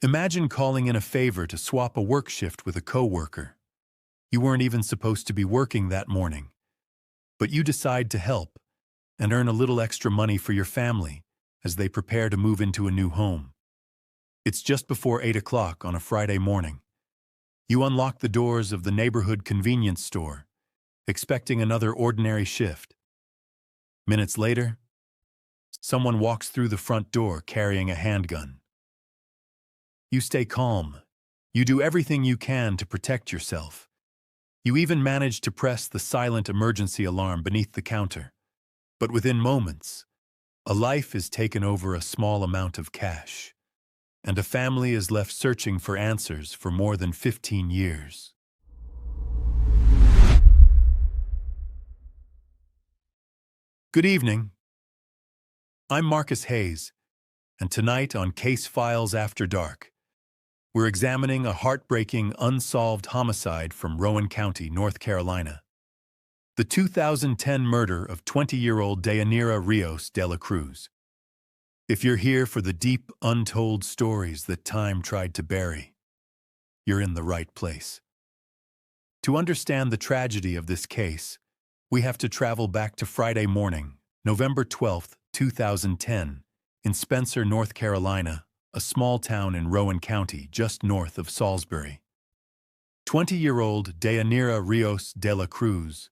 Imagine calling in a favor to swap a work shift with a coworker. You weren't even supposed to be working that morning, but you decide to help and earn a little extra money for your family as they prepare to move into a new home. It's just before 8 o'clock on a Friday morning. You unlock the doors of the neighborhood convenience store, expecting another ordinary shift. Minutes later, someone walks through the front door carrying a handgun. You stay calm. You do everything you can to protect yourself. You even manage to press the silent emergency alarm beneath the counter. But within moments, a life is taken over a small amount of cash, and a family is left searching for answers for more than 15 years. Good evening. I'm Marcus Hayes, and tonight on Case Files After Dark, we're examining a heartbreaking, unsolved homicide from Rowan County, North Carolina. The 2010 murder of 20-year-old Deyanira Rios Dela Cruz. If you're here for the deep, untold stories that time tried to bury, you're in the right place. To understand the tragedy of this case, we have to travel back to Friday morning, November 12, 2010, in Spencer, North Carolina, a small town in Rowan County just north of Salisbury. 20-year-old Deyanira Rios Dela Cruz,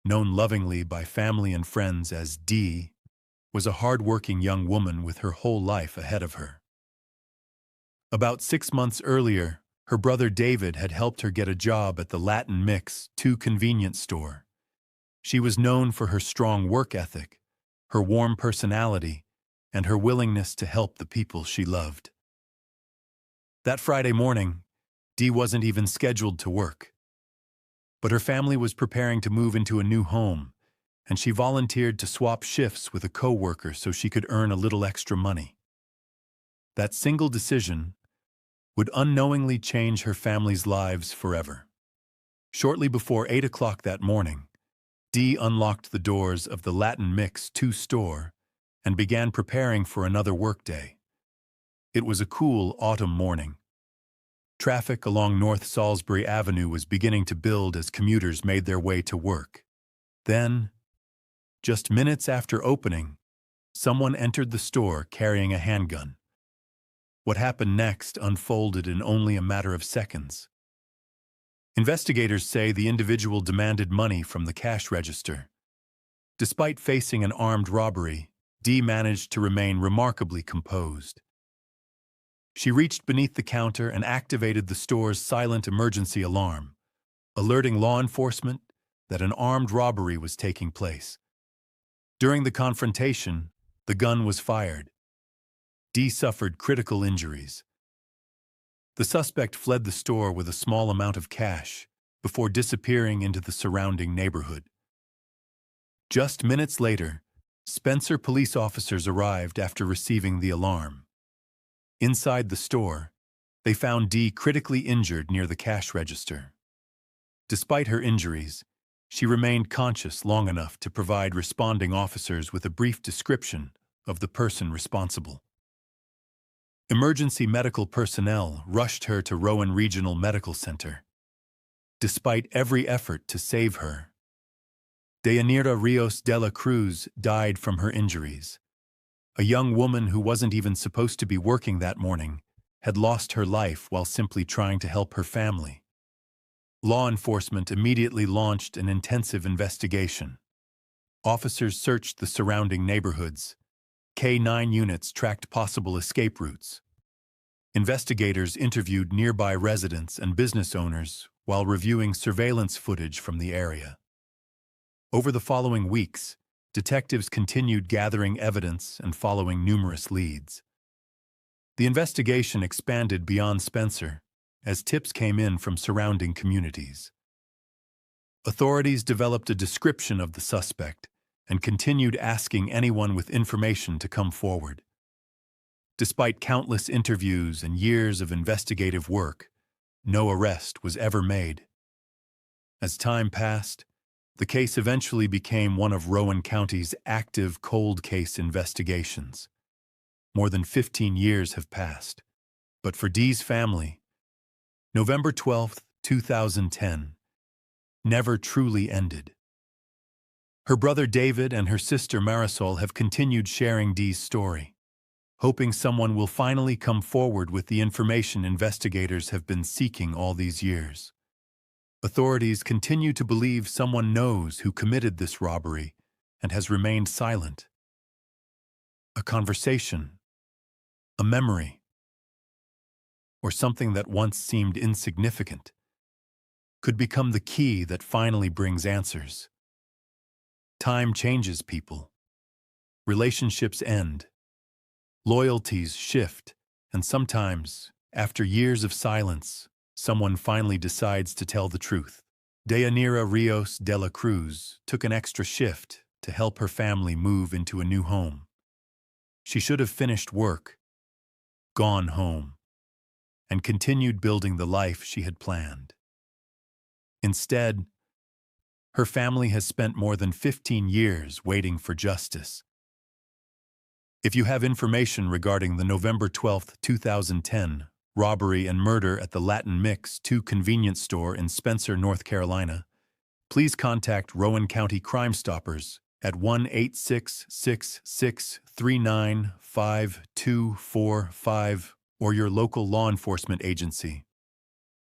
known lovingly by family and friends as Dee, was a hard-working young woman with her whole life ahead of her. About 6 months earlier, her brother David had helped her get a job at the Latin Mix 2 convenience store. She was known for her strong work ethic, her warm personality, and her willingness to help the people she loved. That Friday morning, Dee wasn't even scheduled to work. But her family was preparing to move into a new home, and she volunteered to swap shifts with a coworker so she could earn a little extra money. That single decision would unknowingly change her family's lives forever. Shortly before 8 o'clock that morning, Dee unlocked the doors of the Latin Mix 2 store and began preparing for another workday. It was a cool autumn morning. Traffic along North Salisbury Avenue was beginning to build as commuters made their way to work. Then, just minutes after opening, someone entered the store carrying a handgun. What happened next unfolded in only a matter of seconds. Investigators say the individual demanded money from the cash register. Despite facing an armed robbery, Dee managed to remain remarkably composed. She reached beneath the counter and activated the store's silent emergency alarm, alerting law enforcement that an armed robbery was taking place. During the confrontation, the gun was fired. Dee suffered critical injuries. The suspect fled the store with a small amount of cash before disappearing into the surrounding neighborhood. Just minutes later, Spencer police officers arrived after receiving the alarm. Inside the store, they found Dee critically injured near the cash register. Despite her injuries, she remained conscious long enough to provide responding officers with a brief description of the person responsible. Emergency medical personnel rushed her to Rowan Regional Medical Center. Despite every effort to save her, Deyanira Rios Dela Cruz died from her injuries. A young woman who wasn't even supposed to be working that morning had lost her life while simply trying to help her family. Law enforcement immediately launched an intensive investigation. Officers searched the surrounding neighborhoods. K-9 units tracked possible escape routes. Investigators interviewed nearby residents and business owners while reviewing surveillance footage from the area. Over the following weeks, detectives continued gathering evidence and following numerous leads. The investigation expanded beyond Spencer as tips came in from surrounding communities. Authorities developed a description of the suspect and continued asking anyone with information to come forward. Despite countless interviews and years of investigative work, no arrest was ever made. As time passed, the case eventually became one of Rowan County's active cold case investigations. More than 15 years have passed, But for Dee's family, November 12th, 2010, never truly ended. Her brother David and her sister Marisol have continued sharing Dee's story, hoping someone will finally come forward with the information investigators have been seeking all these years. Authorities continue to believe someone knows who committed this robbery and has remained silent. A conversation, a memory, or something that once seemed insignificant could become the key that finally brings answers. Time changes people. Relationships end. Loyalties shift, and sometimes, after years of silence, someone finally decides to tell the truth. Deyanira Rios Dela Cruz took an extra shift to help her family move into a new home. She should have finished work, gone home, and continued building the life she had planned. Instead, her family has spent more than 15 years waiting for justice. If you have information regarding the November 12th, 2010 robbery and murder at the Latin Mix 2 convenience store in Spencer, North Carolina, please contact Rowan County Crime Stoppers at 1-866-639-5245 or your local law enforcement agency.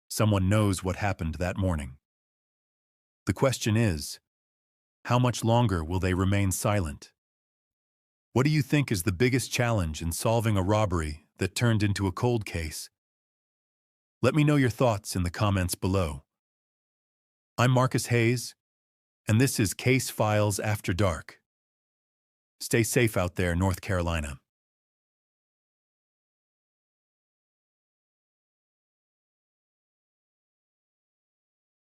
Someone knows what happened that morning. The question is, how much longer will they remain silent? What do you think is the biggest challenge in solving a robbery that turned into a cold case? Let me know your thoughts in the comments below. I'm Marcus Hayes, and this is Case Files After Dark. Stay safe out there, North Carolina.